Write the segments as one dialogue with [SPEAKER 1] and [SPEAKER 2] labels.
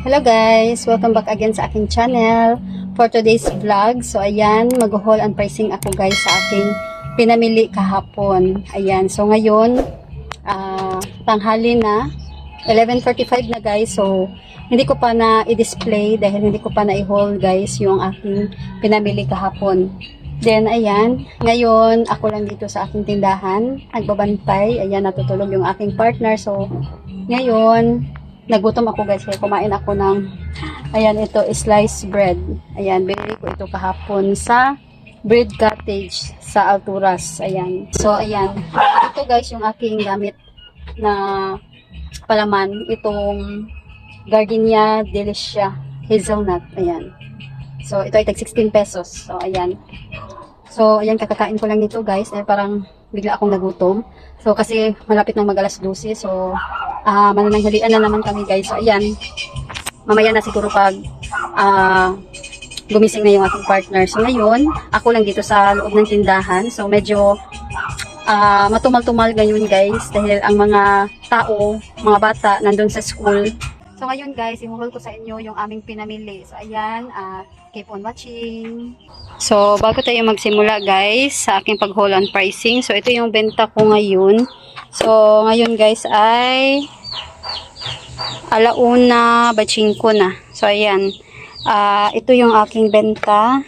[SPEAKER 1] Hello guys! Welcome back again sa aking channel for today's vlog. So ayan, mag-haul and pricing ako guys sa aking pinamili kahapon. Ayan, so ngayon tanghali na, 11:45 na guys. So hindi ko pa na i-display dahil hindi ko pa na i-haul guys yung aking pinamili kahapon. Then ayan, ngayon ako lang dito sa aking tindahan, nagbabantay. Ayan, natutulog yung aking partner. So ngayon nagutom ako guys, kaya kumain ako ng, ayan, ito, sliced bread. Ayan, binili ko ito kahapon sa Bread Cottage sa Alturas. Ayan. So, ayan. Ito guys, yung aking gamit na palaman. Itong Gardenia Delicia Hazelnut. Ayan. So, ito ay tag 16 pesos. So, ayan. So, ayan, kakakain ko lang dito guys. Eh, parang bigla akong nagutom. So, kasi malapit ng mag-alas 12. So, manananghalian na naman kami guys. So, ayan. Mamaya na siguro pag gumising na yung aking partner. So, ngayon, ako lang dito sa loob ng tindahan. So, medyo matumal-tumal ngayon guys. Dahil ang mga tao, mga bata, nandun sa school. So, ngayon guys, ihuhul ko sa inyo yung aming pinamili. So, ayan. Keep on watching. So, bago tayo magsimula guys sa aking pag-haul and pricing. So, ito yung benta ko ngayon. So, ngayon guys ay 1:05 na. So, ayan. Ito yung aking benta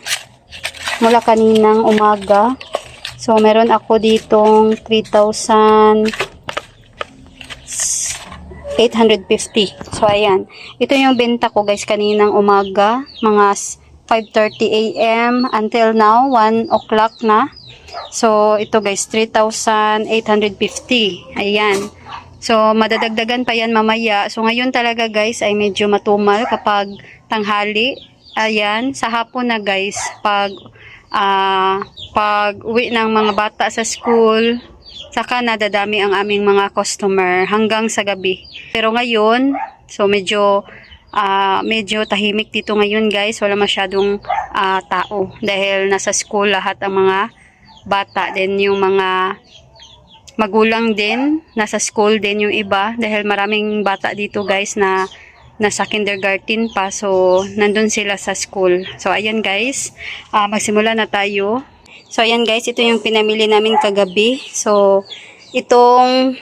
[SPEAKER 1] mula kaninang umaga. So, meron ako ditong 3,850. So, ayan. Ito yung benta ko guys kaninang umaga. Mga 5:30 AM until now 1 o'clock na. So ito guys 3,850. Ayan. So madadagdagan pa yan mamaya. So ngayon talaga guys ay medyo matumal kapag tanghali. Ayan, sa hapon na guys pag uwi ng mga bata sa school, saka nadadami ang aming mga customer hanggang sa gabi. Pero ngayon, so medyo tahimik dito ngayon guys. Wala masyadong tao dahil nasa school lahat ang mga bata. Then yung mga magulang din nasa school din yung iba dahil maraming bata dito guys na nasa kindergarten pa. So nandun sila sa school. So ayan guys, magsimula na tayo. So ayan guys, ito yung pinamili namin kagabi. So itong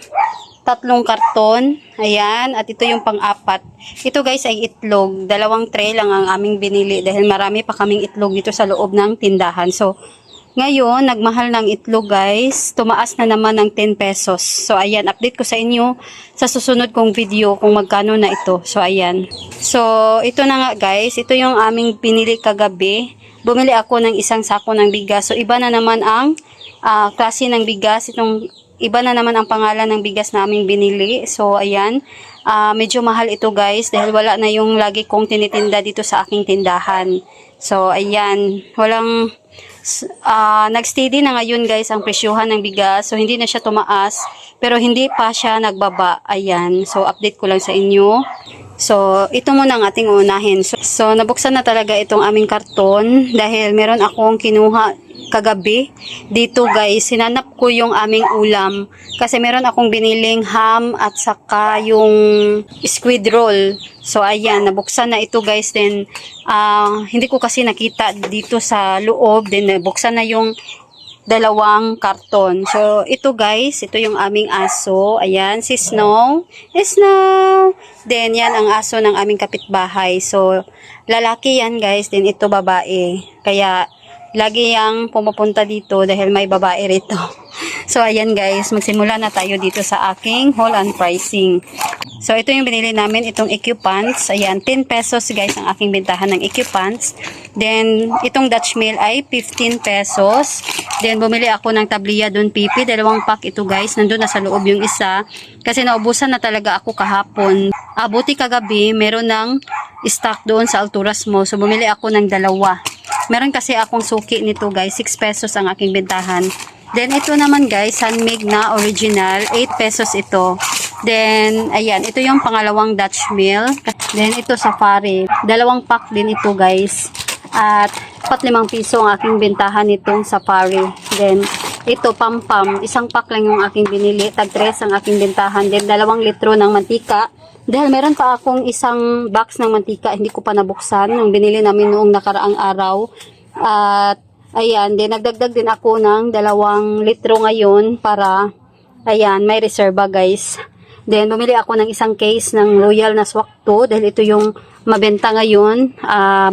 [SPEAKER 1] 3 karton. Ayan. At ito yung pang-4. Ito guys ay itlog. 2 tray lang ang aming binili dahil marami pa kaming itlog dito sa loob ng tindahan. So, ngayon, nagmahal ng itlog guys. Tumaas na naman ng 10 pesos. So, ayan. Update ko sa inyo sa susunod kong video kung magkano na ito. So, ayan. So, ito na nga guys. Ito yung aming binili kagabi. Bumili ako ng isang sako ng bigas. So, iba na naman ang klase ng bigas. Iba na naman ang pangalan ng bigas na aming binili. So, ayan. Medyo mahal ito guys dahil wala na yung lagi kong tinitinda dito sa aking tindahan. So, ayan. Walang nagsteady na ngayon guys ang presyuhan ng bigas. So, hindi na siya tumaas. Pero hindi pa siya nagbaba. Ayan. So, update ko lang sa inyo. So, ito muna ang ating unahin. So, nabuksan na talaga itong aming karton dahil meron akong kinuha kagabi. Dito guys, sinanap ko yung aming ulam kasi meron akong biniling ham at saka yung squid roll. So, ayan, nabuksan na ito guys. Then, hindi ko kasi nakita dito sa loob. Then, nabuksan na yung 2 karton. So, ito guys, ito yung aming aso. Ayan, si Snow. Snow! Then, yan ang aso ng aming kapitbahay. So, lalaki yan guys. Then, ito babae. Kaya, lagi yang pumupunta dito dahil may babae rito. So, ayan guys, magsimula na tayo dito sa aking haul and pricing. So, ito yung binili namin, itong EQ pants. Ayan, 10 pesos guys ang aking bintahan ng EQ pants. Then, itong Dutch Mill ay 15 pesos. Then, bumili ako ng tabliya doon, pipi. 2 pack ito guys. Nandun na sa loob yung isa. Kasi naubusan na talaga ako kahapon. Buti kagabi, meron ng stock doon sa Alturas mo. So, bumili ako ng 2. Meron kasi akong suki nito guys. 6 pesos ang aking bintahan. Then, ito naman guys, handmade na original. 8 pesos ito. Then, ayan. Ito yung pangalawang Dutch Mill. Then, ito Safari. 2 pack din ito guys. At 5 piso ang aking bintahan nitong Safari. Then, ito, pampam. Isang pack lang yung aking binili. Tag 3 ang aking bentahan. Then, 2 litro ng mantika. Dahil meron pa akong isang box ng mantika, hindi ko pa nabuksan. Nung binili namin noong nakaraang araw. At, ayan. Then, nagdagdag din ako ng 2 litro ngayon para, ayan, may reserva guys. Then, bumili ako ng isang case ng Royal na Swakto. Dahil ito yung mabenta ngayon.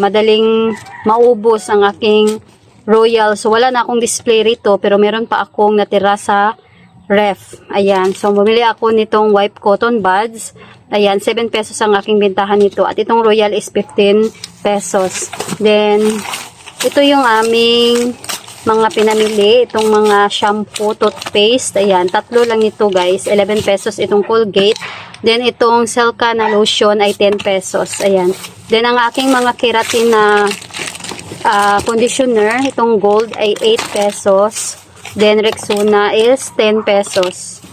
[SPEAKER 1] Madaling maubos ang aking Royal. So, wala na akong display rito. Pero meron pa akong natira sa ref. Ayan. So, bumili ako nitong wipe cotton buds. Ayan. 7 pesos ang aking bentahan nito. At itong Royal is 15 pesos. Then, ito yung aming mga pinamili. Itong mga shampoo, toothpaste. Ayan. 3 lang ito guys. 11 pesos itong Colgate. Then, itong Selka na lotion ay 10 pesos. Ayan. Then, ang aking mga keratin na conditioner, itong gold ay 8 pesos. Then, Rexona is 10 pesos.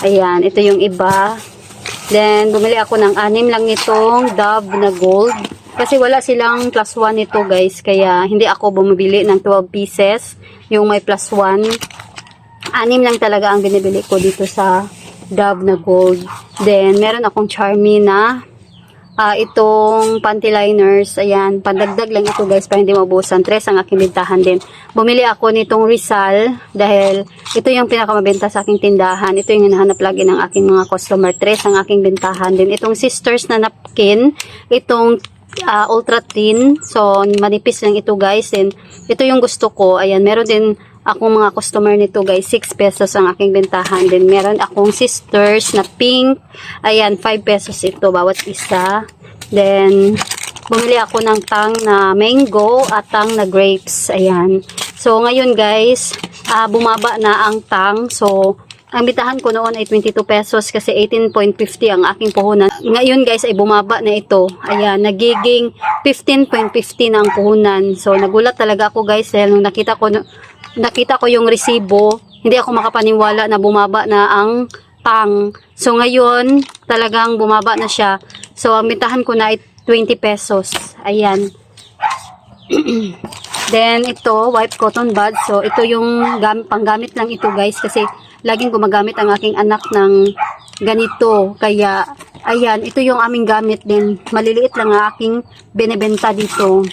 [SPEAKER 1] Ayan, ito yung iba. Then, bumili ako ng 6 lang nitong Dove na gold. Kasi wala silang plus 1 nito guys. Kaya, hindi ako bumibili ng 12 pieces. Yung may plus 1. 6 lang talaga ang binibili ko dito sa Dove na gold. Then, meron akong Charmy na itong panty liners, ayan, pandagdag lang ito guys para hindi maubusan. 3 ang aking bintahan din. Bumili ako nitong Rizal dahil ito yung pinakamabenta sa aking tindahan. Ito yung hinahanap lagi ng aking mga customer. 3 ang aking bintahan din. Itong Sisters na napkin, itong ultra thin, so manipis lang ito guys. Then, ito yung gusto ko. Ayan, meron din akong mga customer nito guys, 6 pesos ang aking bentahan. Then meron akong Sisters na pink. Ayan, 5 pesos ito bawat isa. Then bumili ako ng tang na mango at tang na grapes. Ayan. So ngayon guys, bumaba na ang tang. So ang bitahan ko noon ay 22 pesos kasi 18.50 ang aking puhunan. Ngayon guys ay bumaba na ito. Ayan, nagiging 15.50 na ang puhunan. So nagulat talaga ako guys dahil nung nakita ko yung resibo, hindi ako makapaniwala na bumaba na ang tang. So ngayon, talagang bumaba na siya. So ang bentahan ko na ay 20 pesos. Ayan. Then ito, wipe cotton buds. So ito yung panggamit lang ito guys kasi laging gumagamit ang aking anak ng ganito. Kaya ayan, ito yung aming gamit din. Maliliit lang ang aking binebenta dito.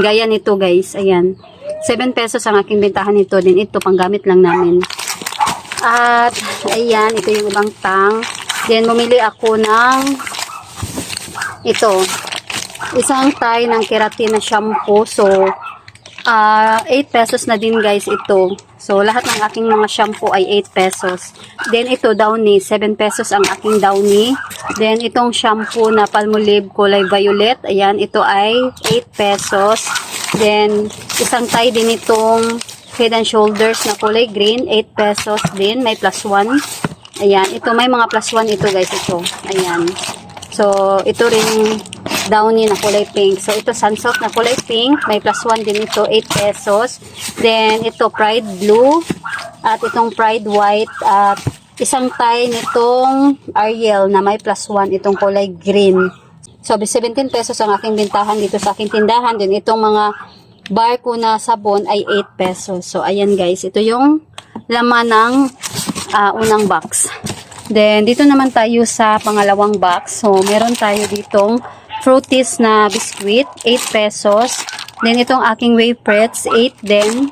[SPEAKER 1] Gaya nito guys. Ayan. 7 pesos ang aking bentahan nito. Din ito, panggamit lang namin. At, ayan, ito yung ibang tang. Then, bumili ako ng ito. Isang tie ng keratin na shampoo. So, 8 pesos na din guys ito. So, lahat ng aking mga shampoo ay 8 pesos. Then, ito, Downy. 7 pesos ang aking Downy. Then, itong shampoo na Palmolive kulay violet. Ayan, ito ay 8 pesos. Then, isang tie din itong Head and Shoulders na kulay green, 8 pesos din, may plus 1. Ayan, ito may mga plus 1 ito guys, ito. Ayan. So, ito rin Downy na kulay pink. So, ito Sunsilk na kulay pink, may plus 1 din ito, 8 pesos. Then, ito Pride Blue, at itong Pride White, at isang tie nitong Ariel na may plus 1, itong kulay green. So, 17 pesos ang aking bintahan dito sa aking tindahan. Then, itong mga bar ko na sabon ay 8 pesos. So, ayan guys. Ito yung laman ng unang box. Then, dito naman tayo sa pangalawang box. So, meron tayo ditong Fruities na biscuit, 8 pesos. Then, itong aking Wafrets, 8 din.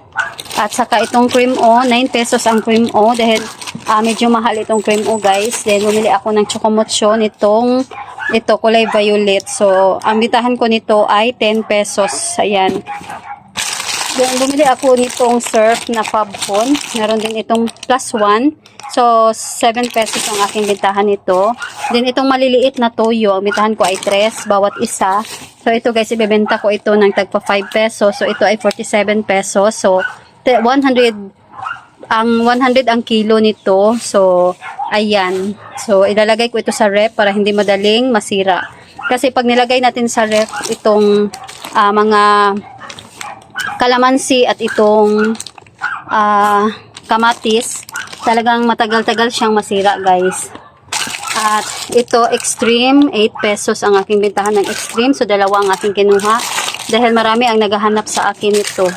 [SPEAKER 1] At saka itong Cream O, 9 pesos ang Cream O. Dahil medyo mahal itong Cream O guys. Then, bumili ako ng Chocomocho nitong ito, kulay violet. So, ang bitahan ko nito ay 10 pesos. Ayan. Then, bumili ako nitong Surf na Fabcon. Meron din itong plus 1. So, 7 pesos ang aking bintahan nito. Then, itong maliliit na toyo, ang bintahan ko ay 3 bawat isa. So, ito guys, ibebenta ko ito ng tagpa 5 pesos. So, ito ay 47 pesos. So, 100 ang kilo nito. So, ayan. So, ilalagay ko ito sa ref para hindi madaling masira. Kasi pag nilagay natin sa ref itong mga kalamansi at itong kamatis, talagang matagal-tagal siyang masira guys. At ito Extreme, 8 pesos ang aking bintahan ng Extreme. So, 2 ang aking kinuha. Dahil marami ang naghahanap sa akin ito.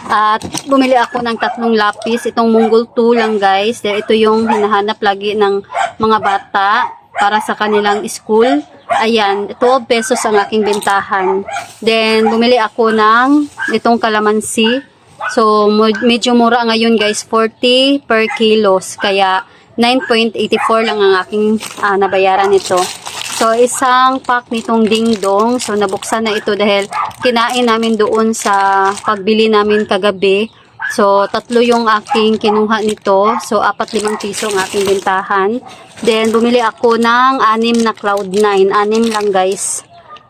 [SPEAKER 1] At bumili ako ng 3 lapis. Itong Mongol 2 lang guys. Dahil ito yung hinahanap lagi ng mga bata para sa kanilang school. Ayan, 12 pesos ang aking bentahan. Then, bumili ako ng itong kalamansi. So, medyo mura ngayon guys, 40 per kilos. Kaya, 9.84 lang ang aking nabayaran nito. So, isang pack nitong dingdong. So, nabuksan na ito dahil kinain namin doon sa pagbili namin kagabi. So, 3 yung aking kinuha nito. So, 4-5 piso ang aking bentahan. Then, bumili ako ng 6 na Cloud9. 6 lang guys.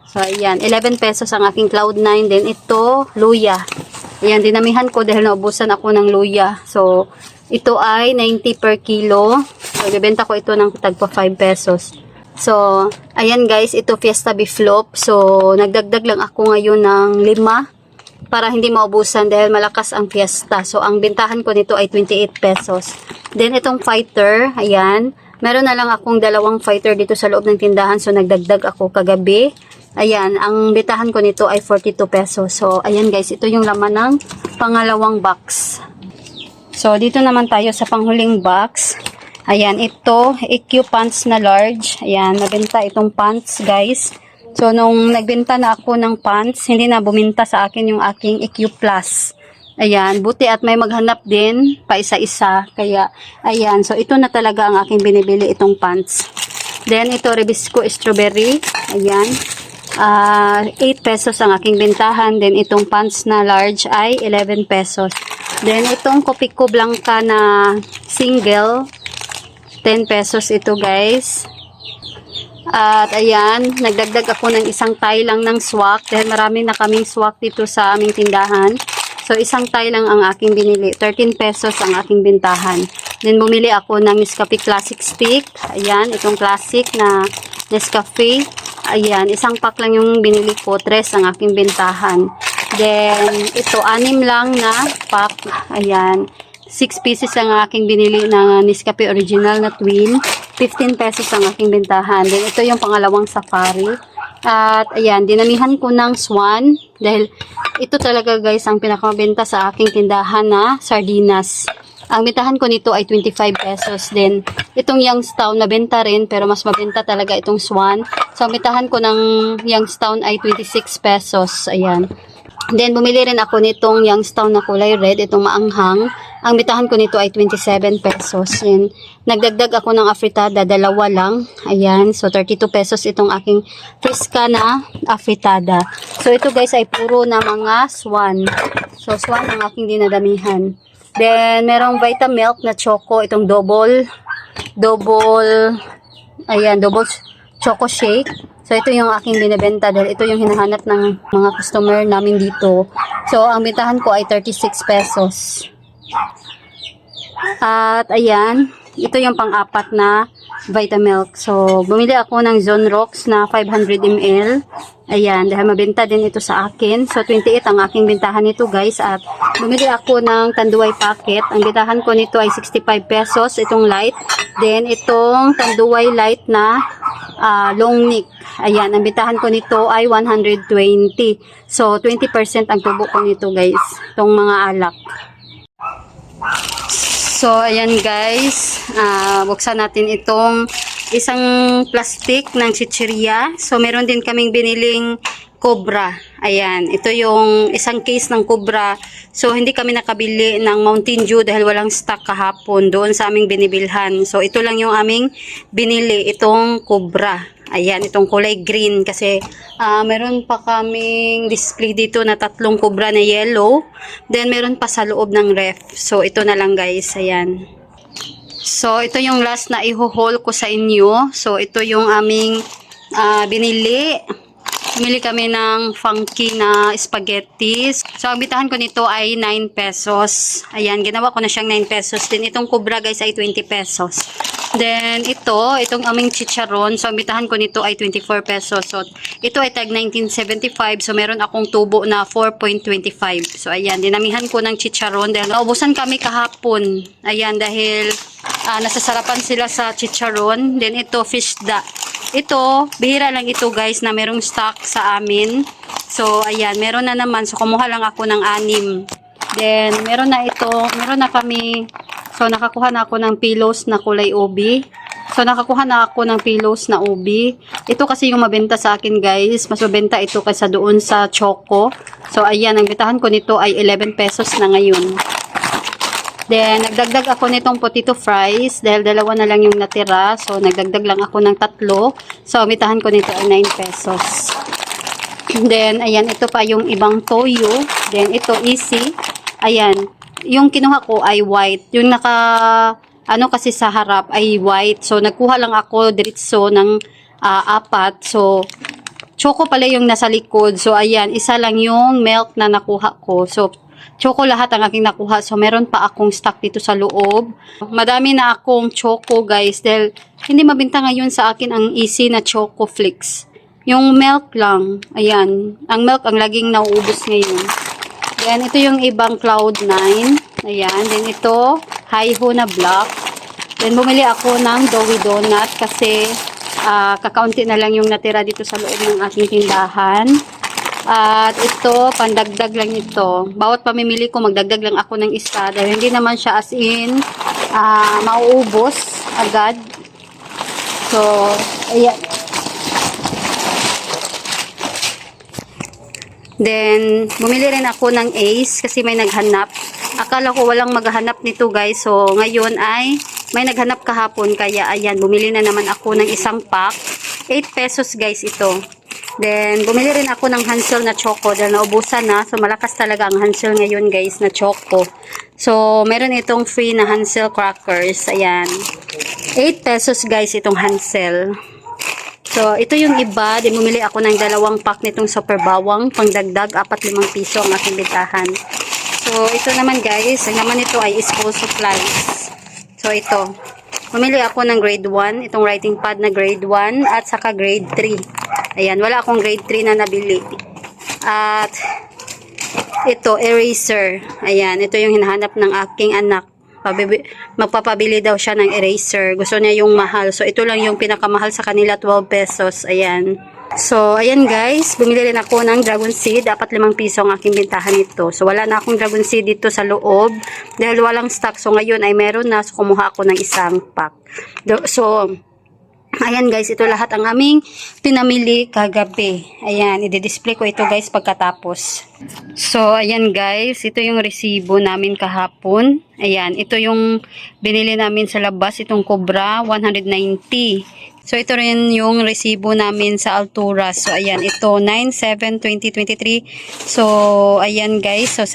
[SPEAKER 1] So, ayan. 11 pesos ang aking Cloud9. Then, ito, luya. Ayan, dinamihan ko dahil naubusan ako ng luya. So, ito ay 90 per kilo. So, bibenta ko ito ng tagpa 5 pesos. So, ayan guys, ito Fiesta Beef Loaf. So, nagdagdag lang ako ngayon ng 5 para hindi maubusan dahil malakas ang fiesta. So, ang bintahan ko nito ay 28 pesos. Then, itong fighter, ayan. Meron na lang akong 2 fighter dito sa loob ng tindahan. So, nagdagdag ako kagabi. Ayan, ang bintahan ko nito ay 42 pesos. So, ayan guys, ito yung laman ng pangalawang box. So, dito naman tayo sa panghuling box. Ayan, ito, EQ pants na large. Ayan, nabenta itong pants guys. So, nung nagbenta na ako ng pants, hindi na buminta sa akin yung aking EQ Plus. Ayan, buti at may maghanap din pa isa-isa. Kaya, ayan. So, ito na talaga ang aking binibili, itong pants. Then, ito, Rebisco Strawberry. Ayan. 8 pesos ang aking bentahan. Then, itong pants na large ay 11 pesos. Then, itong Copico Blanca na single, 10 pesos ito guys. At ayan, nagdagdag ako ng isang tie lang ng swak dahil marami na kaming swak dito sa aming tindahan. So, isang tie lang ang aking binili. 13 pesos ang aking bintahan. Then, bumili ako ng Nescafe Classic Stick. Ayan, itong classic na Nescafe. Ayan, isang pack lang yung binili ko. 3 ang aking bintahan. Then, ito, 6 lang na pack. Ayan. 6 pieces ang aking binili na Nescafe Original na Twin. 15 pesos ang aking bentahan. Then, ito yung pangalawang safari. At, ayan, dinamihan ko ng Swan. Dahil, ito talaga guys, ang pinakamabenta sa aking tindahan na sardinas. Ang bentahan ko nito ay 25 pesos. Then, itong Youngstown na benta rin, pero mas mabenta talaga itong Swan. So, ang bentahan ko ng Youngstown ay 26 pesos. Ayan. Then, bumili rin ako nitong Youngstown na kulay red, itong maanghang. Ang bitahan ko nito ay 27 pesos. And, nagdagdag ako ng afritada, 2 lang. Ayan, so 32 pesos itong aking friska na afritada. So, ito guys ay puro na mga Swan. So, Swan ang aking dinadamihan. Then, merong Vitamilk na choco, itong double choco shake. So, ito yung aking binibenta dahil ito yung hinahanap ng mga customer namin dito. So, ang bintahan ko ay 36 pesos. At, ayan, ito yung pang-apat na Vitamilk. So, bumili ako ng Zone Rocks na 500 ml. Ayan, dahil mabenta din ito sa akin. So, 28 ang aking bintahan nito guys. At, bumili ako ng Tanduay packet. Ang bintahan ko nito ay 65 pesos, itong light. Then, itong Tanduay light na long neck. Ayan, ang bitahan ko nito ay 120. So, 20% ang tubo ko nito guys. Itong mga alak. So, ayan guys. Buksan natin itong isang plastic ng chichirya. So, meron din kaming biniling Cobra. Ayan, ito yung isang case ng Cobra. So, hindi kami nakabili ng Mountain Dew dahil walang stock kahapon doon sa aming binibilhan. So, ito lang yung aming binili, itong Cobra. Ayan, itong kulay green kasi meron pa kaming display dito na 3 Cobra na yellow. Then, meron pa sa loob ng ref. So, ito na lang guys. Ayan. So, ito yung last na i-haul ko sa inyo. So, ito yung aming binili. Bumili kami ng funky na spaghetti. So, ang bitahan ko nito ay 9 pesos. Ayan, ginawa ko na siyang 9 pesos. Then, itong Cobra guys ay 20 pesos. Then, itong aming chicharon. So, ang bitahan ko nito ay 24 pesos. So, ito ay tag 1975. So, meron akong tubo na 4.25. So, ayan, dinamihan ko ng chicharon. Dahil naubusan kami kahapon. Ayan, dahil nasasarapan sila sa chicharon. Then, ito, fish da. Ito, bihira lang ito guys na merong stock sa amin. So, ayan, meron na naman. So, kumuha lang ako ng 6. Then, meron na kami, so nakakuha na ako ng pillows na kulay ubi. So, nakakuha na ako ng pillows na ubi. Ito kasi yung mabenta sa akin, guys. Mas mabenta ito kaysa doon sa Choco. So, ayan, ang bentahan ko nito ay 11 pesos na ngayon. Then, nagdagdag ako nitong potato fries dahil dalawa na lang yung natira. So, nagdagdag lang ako ng 3. So, ang bentahan ko nito ay 9 pesos. Then, ayan, ito pa yung ibang toyo. Then, ito, easy. Ayan, yung kinuha ko ay white. Yung ano kasi sa harap ay white. So, nagkuha lang ako diretso ng 4. So, Choco pala yung nasa likod. So, ayan, isa lang yung milk na nakuha ko. So, Choco lahat ang aking nakuha. So, meron pa akong stock dito sa loob. Madami na akong Choco, guys. Dahil hindi mabenta ngayon sa akin ang easy na Choco Flix. Yung milk lang, ayan. Ang milk ang laging nauubos ngayon. Then, ito yung ibang Cloud9. Ayan. Then, ito, Hi-Ho na black. Then, bumili ako ng Doughy Donut kasi kakaunti na lang yung natira dito sa loob ng aking tindahan. At ito, pandagdag lang ito. Bawat pamimili ko, magdagdag lang ako ng isa. Dahil hindi naman siya as in mauubos agad. So, ayan. Then, bumili rin ako ng Ace kasi may naghanap. Akala ko walang maghanap nito, guys. So, ngayon ay may naghanap kahapon. Kaya, ayan, bumili na naman ako ng isang pack. 8 pesos, guys, ito. Then, bumili rin ako ng Hansel na Choco dahil naubusan na. So, malakas talaga ang Hansel ngayon, guys, na Choco. So, meron itong free na Hansel crackers. Ayan. 8 pesos, guys, itong Hansel. So, ito yung iba. Din bumili ako ng 2 pack nitong super bawang. Pangdagdag, 4-5 piso ang aking bentahan. So, ito naman, guys. Ang naman ito ay school supplies. So, ito. Bumili ako ng grade 1. Itong writing pad na grade 1 at saka grade 3. Ayan, wala akong grade 3 na nabili. At, ito, eraser. Ayan, ito yung hinahanap ng aking anak. Magpapabili daw siya ng eraser. Gusto niya yung mahal. So, ito lang yung pinakamahal sa kanila, 12 pesos. Ayan. So, ayan guys. Bumili rin ako ng dragon seed. 4-5 piso ang aking bintahan nito. So, wala na akong dragon seed dito sa loob. Dahil walang stock. So, ngayon ay meron na. So, kumuha ako ng isang pack. So, ayan guys, ito lahat ang aming pinamili kagabi. Ayan, i-display ko ito guys pagkatapos. So, ayan guys, ito yung resibo namin kahapon. Ayan, ito yung binili namin sa labas, itong Cobra, 190. So, ito rin yung resibo namin sa Altura. So, ayan, ito, 9/7/2023. So, ayan guys, so,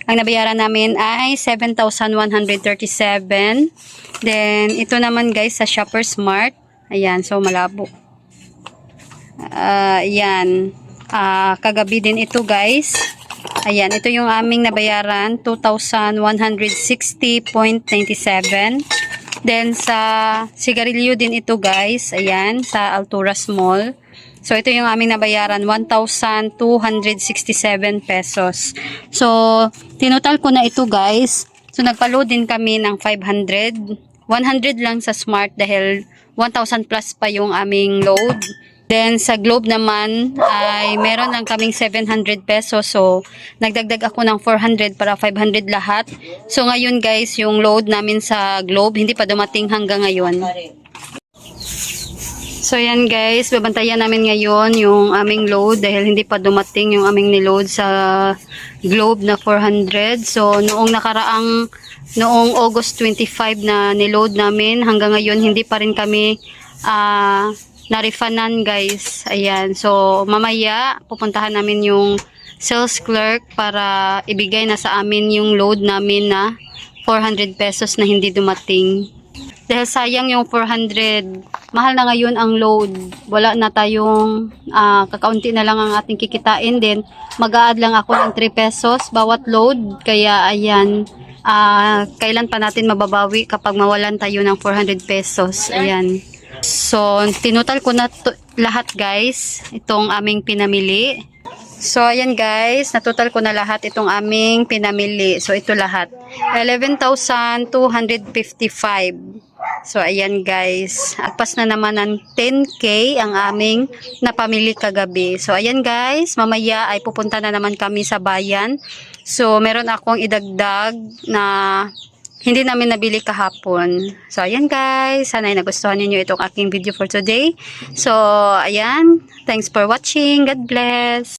[SPEAKER 1] ang nabayaran namin ay 7,137. Then, ito naman guys sa Shoppers Mart. Ayan, so malabo. Ayan. Kagabi din ito guys. Ayan, ito yung aming nabayaran. 2,160.97. Then sa sigarilyo din ito guys. Ayan, sa Altura Mall. So ito yung aming nabayaran. 1,267 pesos. So, tinotal ko na ito guys. So nagpa-load din kami ng 500. 100 lang sa Smart dahil 1,000 plus pa yung aming load. Then, sa Globe naman, ay meron lang kaming 700 pesos. So, nagdagdag ako ng 400 para 500 lahat. So, ngayon guys, yung load namin sa Globe, hindi pa dumating hanggang ngayon. So, yan guys, babantayan namin ngayon yung aming load dahil hindi pa dumating yung aming niload sa Globe na 400. So, noong August 25 na niload namin, hanggang ngayon hindi pa rin kami na-refundan guys. Ayan, so mamaya pupuntahan namin yung sales clerk para ibigay na sa amin yung load namin na 400 pesos na hindi dumating. Dahil sayang yung 400, mahal na ngayon ang load. Wala na tayong, kakaunti na lang ang ating kikitain din. Mag-a-add lang ako ng 3 pesos bawat load. Kaya ayan, kailan pa natin mababawi kapag mawalan tayo ng 400 pesos. Ayan. So, tinutal ko na lahat guys, itong aming pinamili. So, ayan guys, natutal ko na lahat itong aming pinamili. So, ito lahat. 11,255. So, ayan guys. Agpas na naman ng 10K ang aming napamili kagabi. So, ayan guys. Mamaya ay pupunta na naman kami sa bayan. So, meron akong idagdag na hindi namin nabili kahapon. So, ayan guys. Sana ay nagustuhan niyo itong aking video for today. So, ayan. Thanks for watching. God bless.